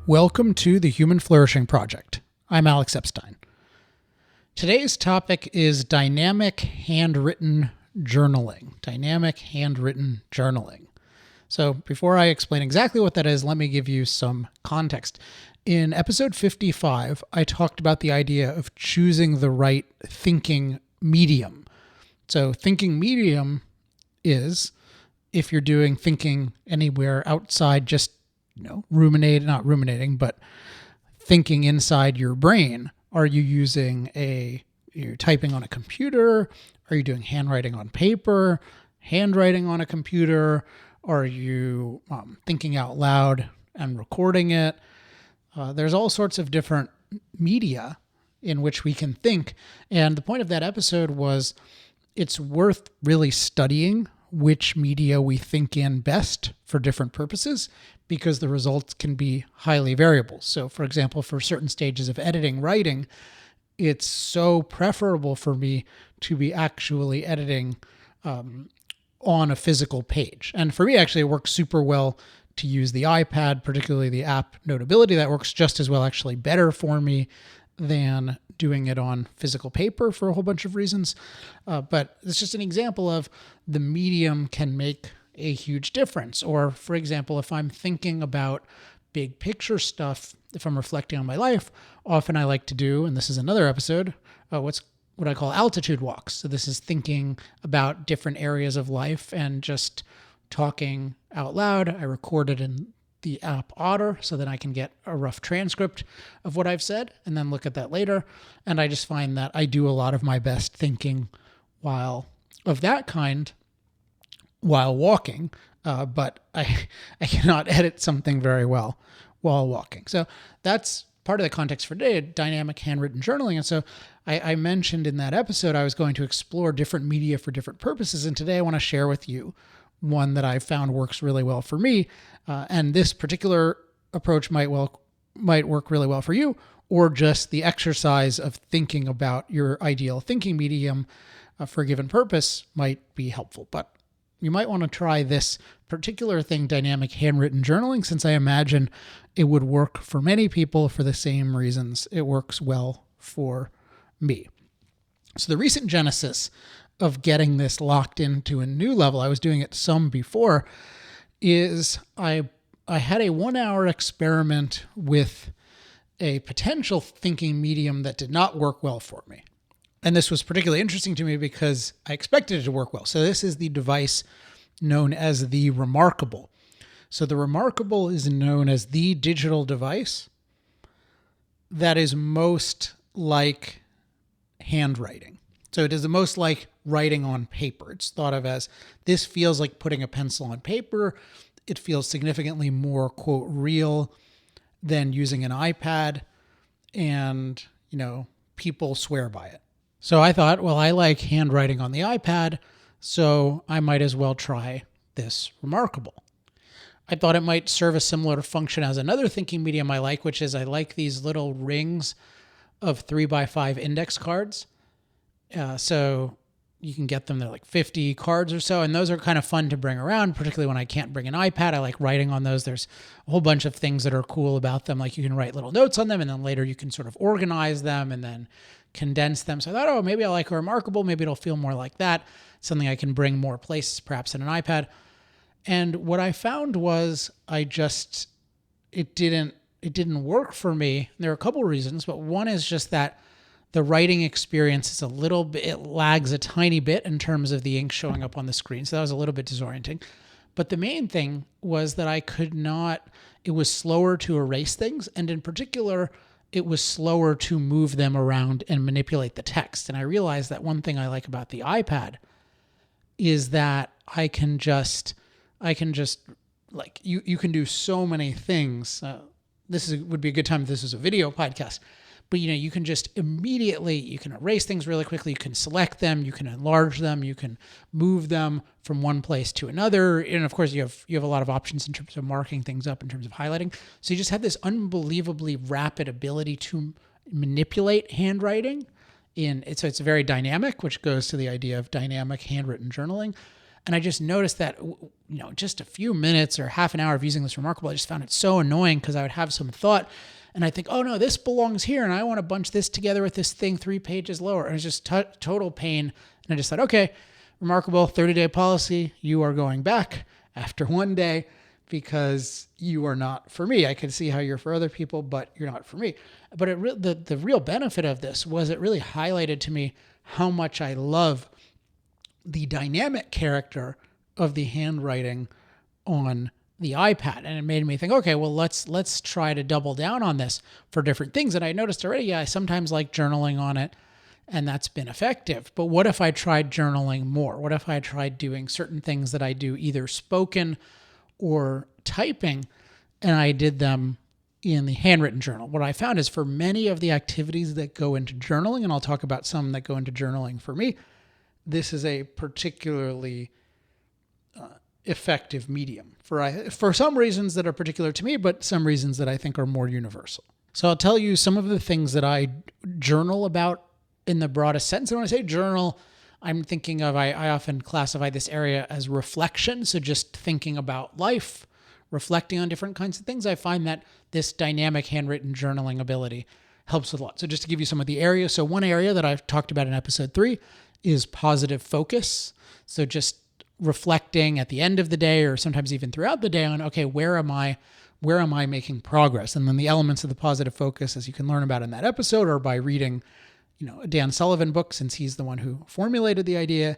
Welcome to the Human Flourishing Project. I'm Alex Epstein. Today's topic is dynamic handwritten journaling. Dynamic handwritten journaling. So before I explain exactly what that is, let me give you some context. In episode 55, I talked about the idea of choosing the right thinking medium. So thinking medium is if you're doing thinking anywhere outside just not ruminating, but thinking inside your brain. Are you you're typing on a computer? Are you doing handwriting on paper? Handwriting on a computer? Are you thinking out loud and recording it? There's all sorts of different media in which we can think. And the point of that episode was it's worth really studying which media we think in best for different purposes, because the results can be highly variable. So for example, for certain stages of editing, writing, it's so preferable for me to be actually editing on a physical page. And for me, actually, it works super well to use the iPad, particularly the app Notability. That works just as well, actually better for me than doing it on physical paper for a whole bunch of reasons. But it's just an example of the medium can make a huge difference. Or for example, if I'm thinking about big picture stuff, if I'm reflecting on my life, often I like to do, and this is another episode, what I call altitude walks. So this is thinking about different areas of life and just talking out loud. I record it in the app Otter so that I can get a rough transcript of what I've said and then look at that later. And I just find that I do a lot of my best thinking while walking, but I cannot edit something very well while walking. So that's part of the context for today, dynamic handwritten journaling. And so I mentioned in that episode I was going to explore different media for different purposes. And today I want to share with you one that I found works really well for me. And this particular approach might work really well for you, or just the exercise of thinking about your ideal thinking medium for a given purpose might be helpful. But you might want to try this particular thing, dynamic handwritten journaling, since I imagine it would work for many people for the same reasons it works well for me. So the recent genesis of getting this locked into a new level, I was doing it some before, is I had a 1-hour experiment with a potential thinking medium that did not work well for me. And this was particularly interesting to me because I expected it to work well. So this is the device known as the Remarkable. So the Remarkable is known as the digital device that is most like handwriting. So it is the most like writing on paper. It's thought of as, this feels like putting a pencil on paper. It feels significantly more, quote, real than using an iPad. And, people swear by it. So I thought, well, I like handwriting on the iPad, so I might as well try this Remarkable. I thought it might serve a similar function as another thinking medium I like, which is I like these little rings of 3x5 index cards. So you can get them, they're like 50 cards or so, and those are kind of fun to bring around, particularly when I can't bring an iPad. I like writing on those. There's a whole bunch of things that are cool about them, like you can write little notes on them, and then later you can sort of organize them and then condense them. So I thought, maybe I like a Remarkable. Maybe it'll feel more like that, something I can bring more places, perhaps in an iPad. And what I found was it didn't work for me. There are a couple reasons, but one is just that the writing experience is it lags a tiny bit in terms of the ink showing up on the screen. So that was a little bit disorienting. But the main thing was that it was slower to erase things. And in particular, it was slower to move them around and manipulate the text. And I realized that one thing I like about the iPad is that I can just like, you can do so many things. Would be a good time if this was a video podcast. But you can just you can erase things really quickly. You can select them, you can enlarge them, you can move them from one place to another. And of course you have a lot of options in terms of marking things up, in terms of highlighting. So you just have this unbelievably rapid ability to manipulate handwriting so it's very dynamic, which goes to the idea of dynamic handwritten journaling. And I just noticed that, just a few minutes or half an hour of using this Remarkable, I just found it so annoying because I would have some thought and I think, oh no, this belongs here. And I want to bunch this together with this thing 3 pages lower. And it's just total pain. And I just thought, okay, Remarkable 30-day policy. You are going back after 1 day because you are not for me. I can see how you're for other people, but you're not for me. But the real benefit of this was it really highlighted to me how much I love the dynamic character of the handwriting on the iPad. And it made me think, okay, well, let's try to double down on this for different things. And I noticed already, I sometimes like journaling on it, and that's been effective. But what if I tried journaling more? What if I tried doing certain things that I do either spoken or typing, and I did them in the handwritten journal? What I found is for many of the activities that go into journaling, and I'll talk about some that go into journaling for me, this is a particularly effective medium for some reasons that are particular to me, but some reasons that I think are more universal. So I'll tell you some of the things that I journal about in the broadest sense. And when I say journal, I'm thinking of, I often classify this area as reflection. So just thinking about life, reflecting on different kinds of things. I find that this dynamic handwritten journaling ability helps with a lot. So just to give you some of the areas. So one area that I've talked about in episode 3 is positive focus. So just reflecting at the end of the day or sometimes even throughout the day on, okay, where am I making progress? And then the elements of the positive focus, as you can learn about in that episode or by reading, a Dan Sullivan book, since he's the one who formulated the idea,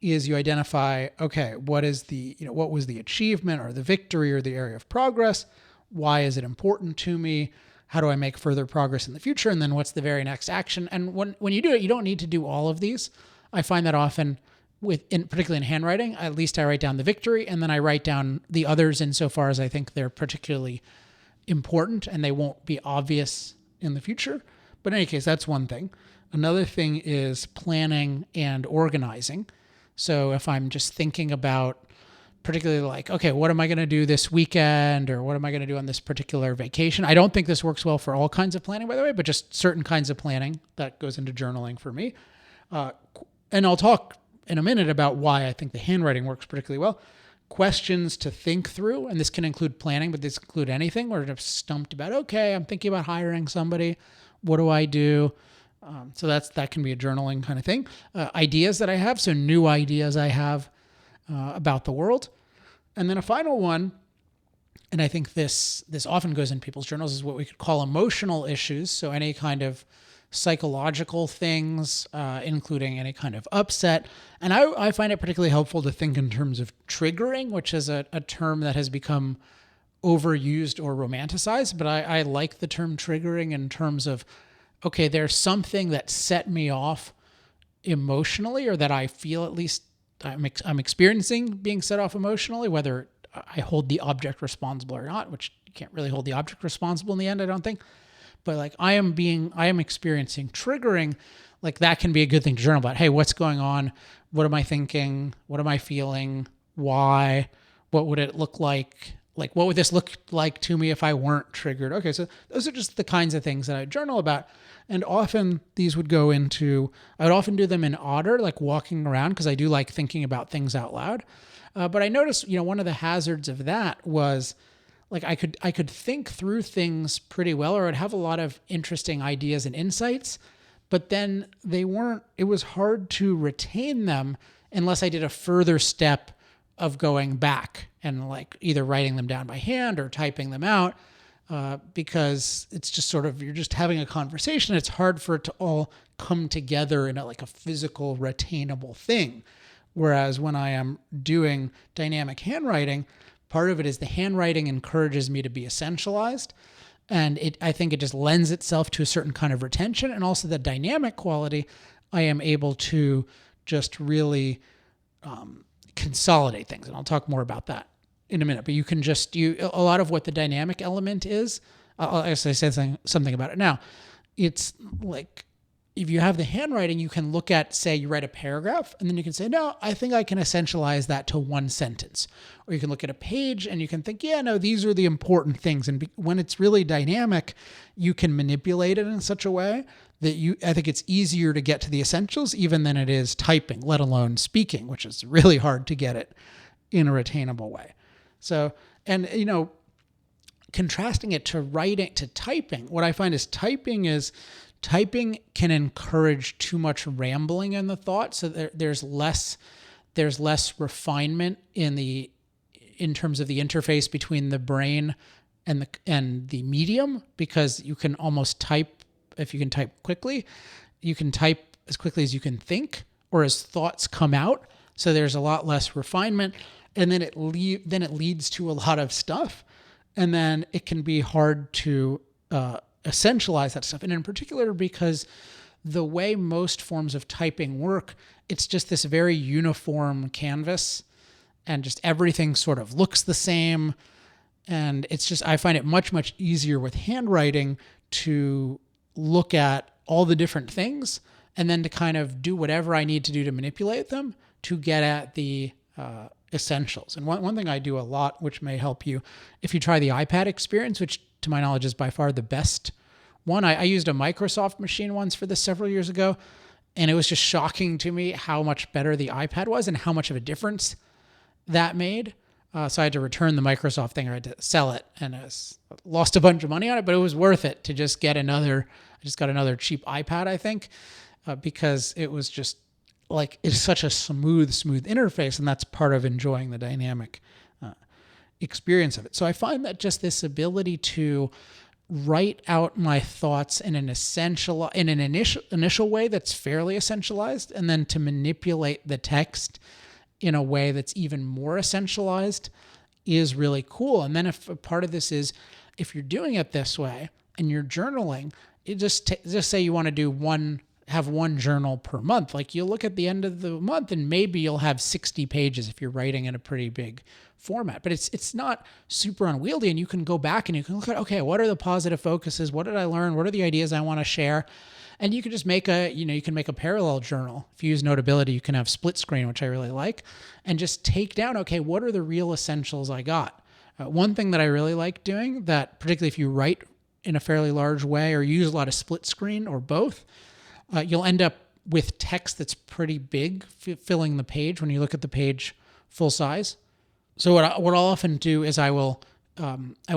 is you identify, okay, what was the achievement or the victory or the area of progress? Why is it important to me? How do I make further progress in the future? And then what's the very next action? And when you do it, you don't need to do all of these. I find that often particularly in handwriting, at least I write down the victory and then I write down the others insofar as I think they're particularly important and they won't be obvious in the future. But in any case, that's one thing. Another thing is planning and organizing. So if I'm just thinking about particularly like, okay, what am I going to do this weekend or what am I going to do on this particular vacation? I don't think this works well for all kinds of planning, by the way, but just certain kinds of planning that goes into journaling for me. And I'll talk in a minute about why I think the handwriting works particularly well. Questions to think through, and this can include planning, but this can include anything where I'm stumped about, okay, I'm thinking about hiring somebody. What do I do? So that can be a journaling kind of thing. Ideas that I have, so new ideas I have about the world. And then a final one, and I think this often goes in people's journals, is what we could call emotional issues. So any kind of psychological things, including any kind of upset. And I find it particularly helpful to think in terms of triggering, which is a term that has become overused or romanticized. But I like the term triggering in terms of, okay, there's something that set me off emotionally, or that I feel at least I'm experiencing being set off emotionally, whether I hold the object responsible or not, which you can't really hold the object responsible in the end, I don't think. But like I am experiencing triggering, like that can be a good thing to journal about. Hey, what's going on? What am I thinking? What am I feeling? Why? What would it look like? Like, what would this look like to me if I weren't triggered? Okay, so those are just the kinds of things that I journal about. And often these would go into, I would often do them in order, like walking around, because I do like thinking about things out loud. But I noticed, one of the hazards of that was, like I could think through things pretty well, or I'd have a lot of interesting ideas and insights, but then it was hard to retain them unless I did a further step of going back and like either writing them down by hand or typing them out, because it's just sort of, you're just having a conversation. It's hard for it to all come together in a physical retainable thing. Whereas when I am doing dynamic handwriting, part of it is the handwriting encourages me to be essentialized. And I think it just lends itself to a certain kind of retention. And also the dynamic quality, I am able to just really consolidate things. And I'll talk more about that in a minute. But you can a lot of what the dynamic element is, I say something about it now. It's like, if you have the handwriting, you can look at, say, you write a paragraph, and then you can say, no, I think I can essentialize that to one sentence. Or you can look at a page and you can think, yeah, no, these are the important things. And when it's really dynamic, you can manipulate it in such a way I think it's easier to get to the essentials even than it is typing, let alone speaking, which is really hard to get it in a retainable way. So, and contrasting it to writing, to typing, what I find is typing can encourage too much rambling in the thought. So there's less refinement in terms of the interface between the brain and the medium, because you can almost type, if you can type quickly, you can type as quickly as you can think or as thoughts come out. So there's a lot less refinement, and then it leads to a lot of stuff, and then it can be hard to essentialize that stuff. And in particular, because the way most forms of typing work, it's just this very uniform canvas, and just everything sort of looks the same. And it's just, I find it much, much easier with handwriting to look at all the different things and then to kind of do whatever I need to do to manipulate them to get at the essentials. And one thing I do a lot, which may help you if you try the iPad experience, which to my knowledge is by far the best one. I used a Microsoft machine once for this several years ago, and it was just shocking to me how much better the iPad was and how much of a difference that made. So I had to return the Microsoft thing, or I had to sell it, and I lost a bunch of money on it, but it was worth it to just get I just got another cheap iPad, I think, because it was just like, it's such a smooth interface, and that's part of enjoying the dynamic experience of it. So I find that just this ability to write out my thoughts in an initial way that's fairly essentialized, and then to manipulate the text in a way that's even more essentialized is really cool. And then if a part of this is, if you're doing it this way and you're journaling, you just say you want to have one journal per month. Like, you'll look at the end of the month and maybe you'll have 60 pages if you're writing in a pretty big format, but it's not super unwieldy, and you can go back and you can look at, okay, what are the positive focuses? What did I learn? What are the ideas I want to share? And you can just make you can make a parallel journal. If you use Notability, you can have split screen, which I really like, and just take down, okay, what are the real essentials I got? One thing that I really like doing, that particularly if you write in a fairly large way or use a lot of split screen or both, you'll end up with text that's pretty big, filling the page when you look at the page full size. So what I'll often do is I will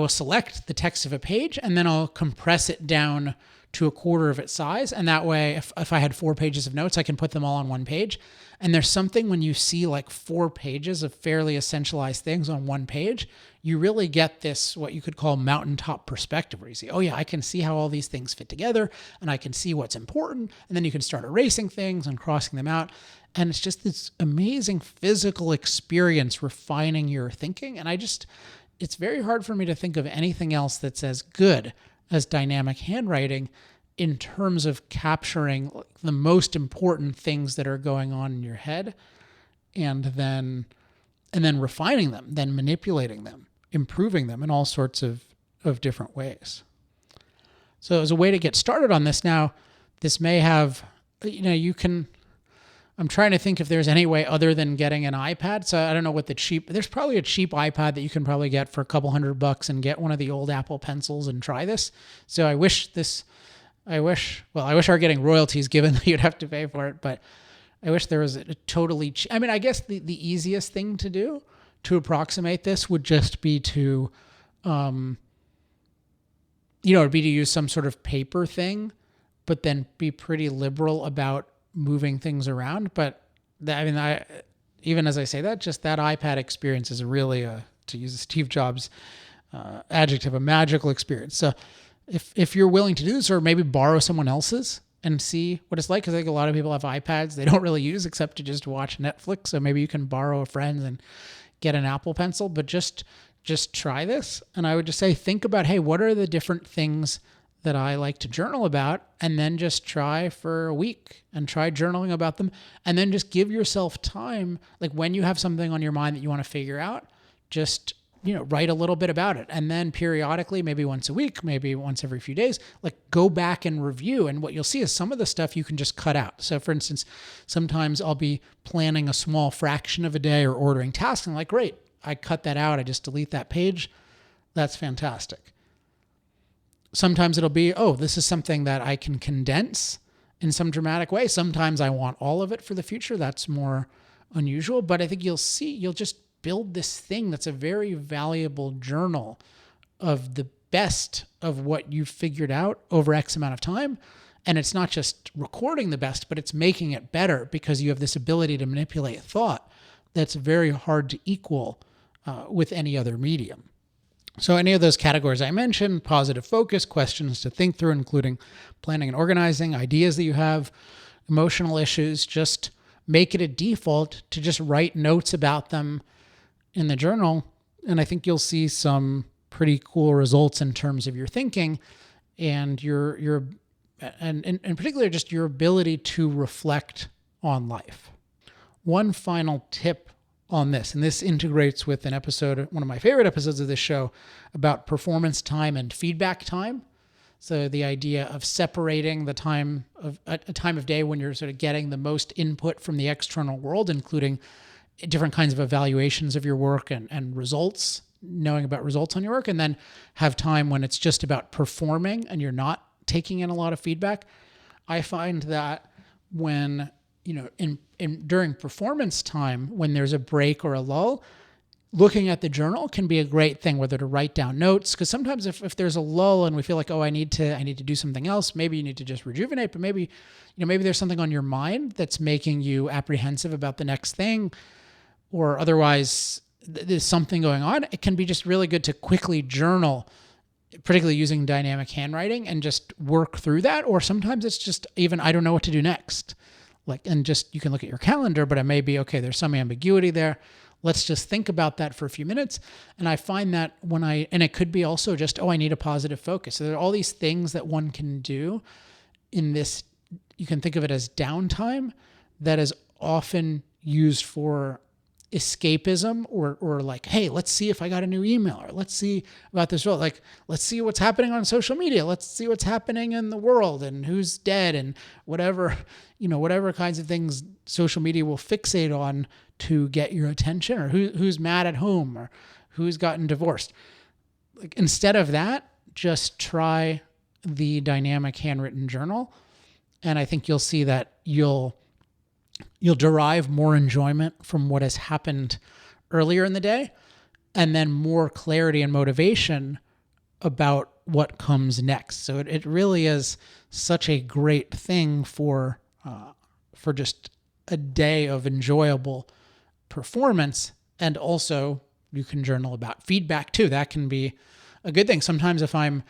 select the text of a page, and then I'll compress it down to a quarter of its size. And that way, if I had 4 pages of notes, I can put them all on one page. And there's something when you see like 4 pages of fairly essentialized things on one page, you really get this, what you could call mountaintop perspective, where you see, oh yeah, I can see how all these things fit together, and I can see what's important. And then you can start erasing things and crossing them out. And it's just this amazing physical experience refining your thinking. And it's very hard for me to think of anything else that's as good as dynamic handwriting in terms of capturing the most important things that are going on in your head, and then refining them, then manipulating them, improving them in all sorts of different ways. So as a way to get started on this now, this may have, I'm trying to think if there's any way other than getting an iPad. So I don't know what there's probably a cheap iPad that you can probably get for a couple $100 and get one of the old Apple Pencils and try this. So I wish our getting royalties, given that you'd have to pay for it, but I wish there was a totally cheap. I mean, I guess the easiest thing to do to approximate this would just be to, it'd be to use some sort of paper thing, but then be pretty liberal about moving things around. But even as I say that, just that iPad experience is really to use a Steve Jobs adjective, a magical experience. So if you're willing to do this, or maybe borrow someone else's and see what it's like, because I think a lot of people have iPads they don't really use except to just watch Netflix. So maybe you can borrow a friend's and get an Apple Pencil, but just try this. And I would just say, think about, hey, what are the different things that I like to journal about, and then just try for a week and try journaling about them. And then just give yourself time. Like, when you have something on your mind that you want to figure out, just, write a little bit about it. And then periodically, maybe once a week, maybe once every few days, like, go back and review. And what you'll see is some of the stuff you can just cut out. So for instance, sometimes I'll be planning a small fraction of a day or ordering tasks, and I'm like, great, I cut that out. I just delete that page. That's fantastic. sometimes it'll be, oh, this is something that I can condense in some dramatic way. Sometimes I want all of it for the future. That's more unusual. But I think you'll just build this thing that's a very valuable journal of the best of what you've figured out over X amount of time. And it's not just recording the best, but it's making it better because you have this ability to manipulate thought that's very hard to equal with any other medium. So any of those categories I mentioned, positive focus, questions to think through, including planning and organizing, ideas that you have, emotional issues, just make it a default to just write notes about them in the journal. And I think you'll see some pretty cool results in terms of your thinking and and in particular, just your ability to reflect on life. One final tip on this, and this integrates with one of my favorite episodes of this show about performance time and feedback time. So the idea of separating the time of a time of day when you're sort of getting the most input from the external world, including different kinds of evaluations of your work and results, knowing about results on your work, and then have time when it's just about performing and you're not taking in a lot of feedback. I find that when, during performance time, when there's a break or a lull, looking at the journal can be a great thing, whether to write down notes. Because sometimes if there's a lull and we feel like, oh, I need to do something else, maybe you need to just rejuvenate, but maybe there's something on your mind that's making you apprehensive about the next thing, or otherwise there's something going on. It can be just really good to quickly journal, particularly using dynamic handwriting, and just work through that. Or sometimes it's just even, I don't know what to do next. And just, you can look at your calendar, but it may be, okay, there's some ambiguity there. Let's just think about that for a few minutes. And I find that and it could be also just, oh, I need a positive focus. So there are all these things that one can do in this, you can think of it as downtime, that is often used for escapism or like, hey, let's see if I got a new email, or let's see about this role. Like, let's see what's happening on social media. Let's see what's happening in the world and who's dead and whatever kinds of things social media will fixate on to get your attention, or who's mad at whom, or who's gotten divorced. Like, instead of that, just try the dynamic handwritten journal. And I think you'll see that you'll derive more enjoyment from what has happened earlier in the day, and then more clarity and motivation about what comes next. So it really is such a great thing for just a day of enjoyable performance. And also you can journal about feedback too. That can be a good thing. Sometimes if I'm,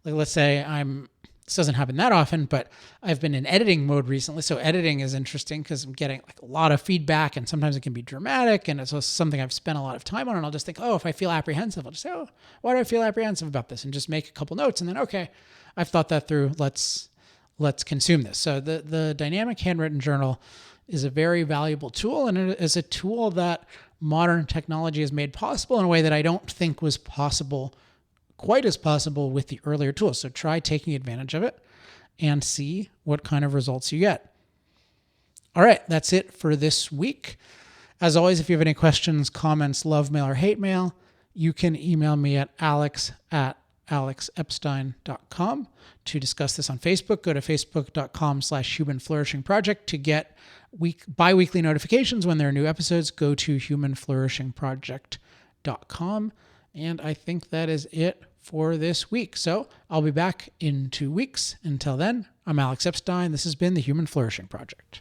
like, let's say this doesn't happen that often, but I've been in editing mode recently. So editing is interesting because I'm getting like a lot of feedback, and sometimes it can be dramatic, and it's something I've spent a lot of time on. And I'll just think, oh, if I feel apprehensive, I'll just say, oh, why do I feel apprehensive about this? And just make a couple notes, and then, okay, I've thought that through. Let's consume this. So the dynamic handwritten journal is a very valuable tool, and it is a tool that modern technology has made possible in a way that I don't think was quite as possible with the earlier tools. So try taking advantage of it and see what kind of results you get. All right, that's it for this week. As always, if you have any questions, comments, love mail, or hate mail, you can email me at alex@alexepstein.com. To discuss this on Facebook, go to facebook.com/Human Flourishing Project. To get bi-weekly notifications when there are new episodes, go to humanflourishingproject.com. And I think that is it for this week. So I'll be back in 2 weeks. Until then, I'm Alex Epstein. This has been the Human Flourishing Project.